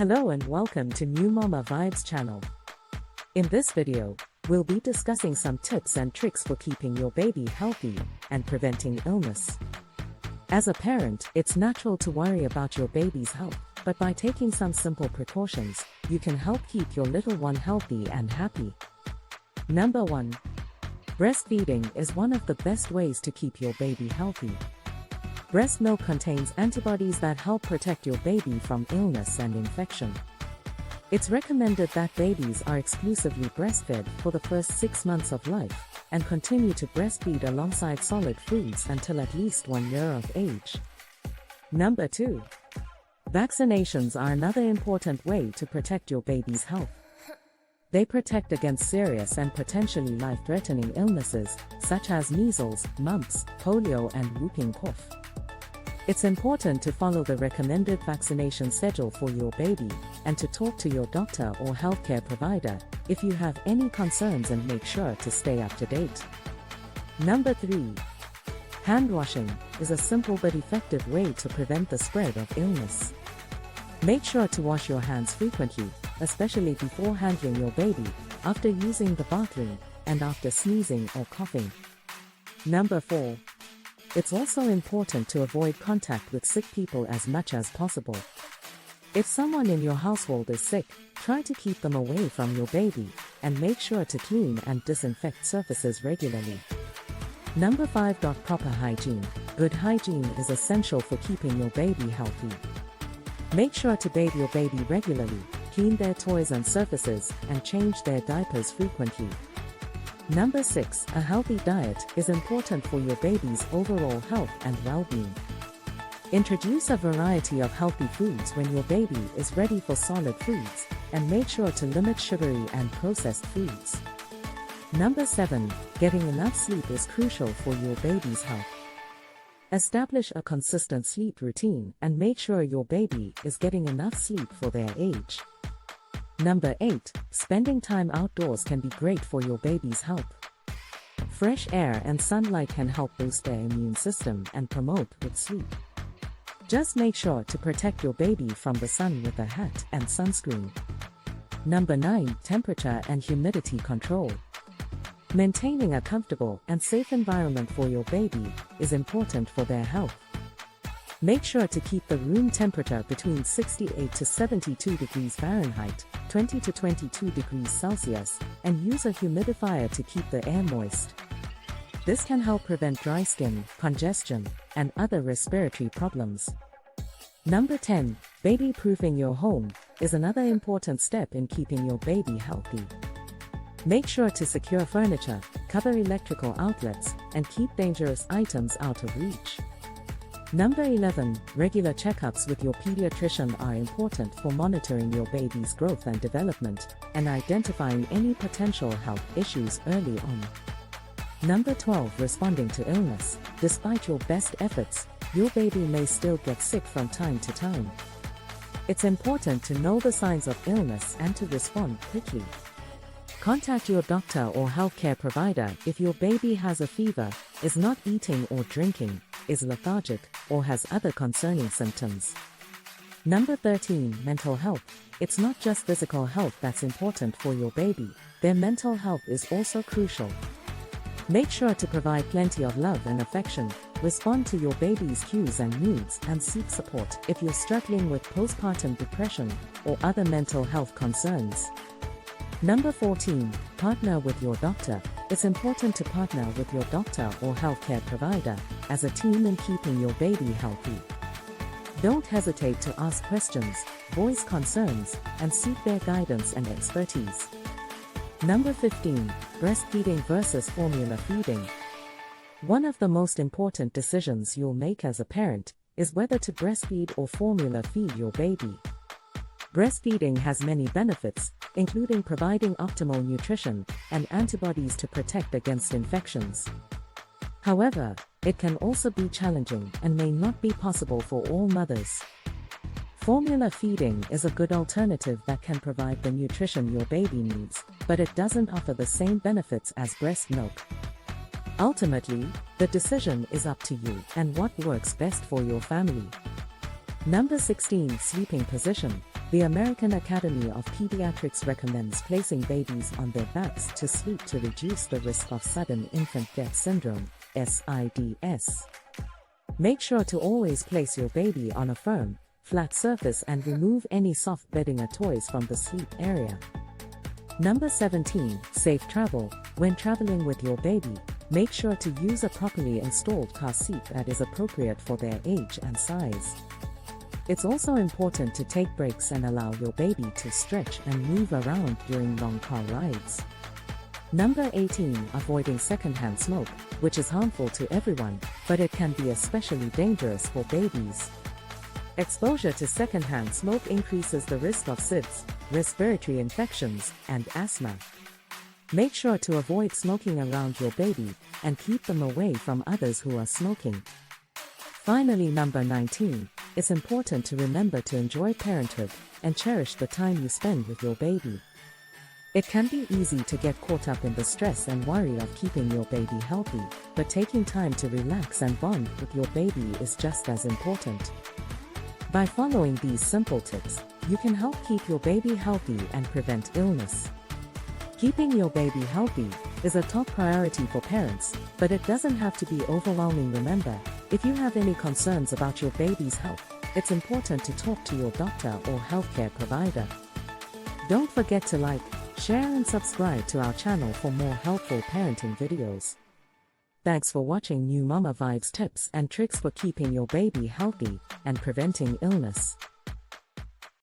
Hello and welcome to New Mama Vibes channel. In this video, we'll be discussing some tips and tricks for keeping your baby healthy and preventing illness. As a parent, it's natural to worry about your baby's health, but by taking some simple precautions, you can help keep your little one healthy and happy. Number 1. Breastfeeding is one of the best ways to keep your baby healthy. Breast milk contains antibodies that help protect your baby from illness and infection. It's recommended that babies are exclusively breastfed for the first 6 months of life, and continue to breastfeed alongside solid foods until at least 1 year of age. Number 2. Vaccinations are another important way to protect your baby's health. They protect against serious and potentially life-threatening illnesses, such as measles, mumps, polio, and whooping cough. It's important to follow the recommended vaccination schedule for your baby, and to talk to your doctor or healthcare provider if you have any concerns, and make sure to stay up to date. Number 3. Hand washing is a simple but effective way to prevent the spread of illness. Make sure to wash your hands frequently, especially before handling your baby, after using the bathroom, and after sneezing or coughing. Number 4. It's also important to avoid contact with sick people as much as possible. If someone in your household is sick, try to keep them away from your baby, and make sure to clean and disinfect surfaces regularly. Number 5. Proper hygiene. Good hygiene is essential for keeping your baby healthy. Make sure to bathe your baby regularly, clean their toys and surfaces, and change their diapers frequently. Number 6. A healthy diet is important for your baby's overall health and well-being. Introduce a variety of healthy foods when your baby is ready for solid foods, and make sure to limit sugary and processed foods. Number 7. Getting enough sleep is crucial for your baby's health. Establish a consistent sleep routine and make sure your baby is getting enough sleep for their age. Number 8. Spending time outdoors can be great for your baby's health. Fresh air and sunlight can help boost their immune system and promote good sleep. Just make sure to protect your baby from the sun with a hat and sunscreen. Number 9. Temperature and humidity control. Maintaining a comfortable and safe environment for your baby is important for their health. Make sure to keep the room temperature between 68 to 72 degrees Fahrenheit, 20 to 22 degrees Celsius, and use a humidifier to keep the air moist. This can help prevent dry skin, congestion, and other respiratory problems. Number 10. Baby-proofing your home is another important step in keeping your baby healthy. Make sure to secure furniture, cover electrical outlets, and keep dangerous items out of reach. Number 11. Regular checkups with your pediatrician are important for monitoring your baby's growth and development, and identifying any potential health issues early on. Number 12. Responding to illness. Despite your best efforts, your baby may still get sick from time to time. It's important to know the signs of illness and to respond quickly. Contact your doctor or healthcare provider if your baby has a fever, is not eating or drinking, is lethargic, or has other concerning symptoms. Number 13. Mental health. It's not just physical health that's important for your baby, their mental health is also crucial. Make sure to provide plenty of love and affection, respond to your baby's cues and needs, and seek support if you're struggling with postpartum depression or other mental health concerns. Number 14. Partner with your doctor. It's important to partner with your doctor or healthcare provider as a team in keeping your baby healthy. Don't hesitate to ask questions, voice concerns, and seek their guidance and expertise. Number 15. Breastfeeding versus formula feeding. One of the most important decisions you'll make as a parent is whether to breastfeed or formula feed your baby. Breastfeeding has many benefits, including providing optimal nutrition and antibodies to protect against infections. However, it can also be challenging and may not be possible for all mothers. Formula feeding is a good alternative that can provide the nutrition your baby needs, but it doesn't offer the same benefits as breast milk. Ultimately, the decision is up to you and what works best for your family. Number 16. Sleeping position. The American Academy of Pediatrics recommends placing babies on their backs to sleep to reduce the risk of sudden infant death syndrome, SIDS. Make sure to always place your baby on a firm, flat surface and remove any soft bedding or toys from the sleep area. Number 17. Safe travel. When traveling with your baby, make sure to use a properly installed car seat that is appropriate for their age and size. It's also important to take breaks and allow your baby to stretch and move around during long car rides. Number 18. Avoiding secondhand smoke, which is harmful to everyone, but it can be especially dangerous for babies. Exposure to secondhand smoke increases the risk of SIDS, respiratory infections, and asthma. Make sure to avoid smoking around your baby and keep them away from others who are smoking. Finally, number 19. It's important to remember to enjoy parenthood and cherish the time you spend with your baby. It can be easy to get caught up in the stress and worry of keeping your baby healthy, but taking time to relax and bond with your baby is just as important. By following these simple tips, you can help keep your baby healthy and prevent illness. Keeping your baby healthy is a top priority for parents, but it doesn't have to be overwhelming. Remember, if you have any concerns about your baby's health, it's important to talk to your doctor or healthcare provider. Don't forget to like, share and subscribe to our channel for more helpful parenting videos. Thanks for watching New Mama Vibes tips and tricks for keeping your baby healthy and preventing illness.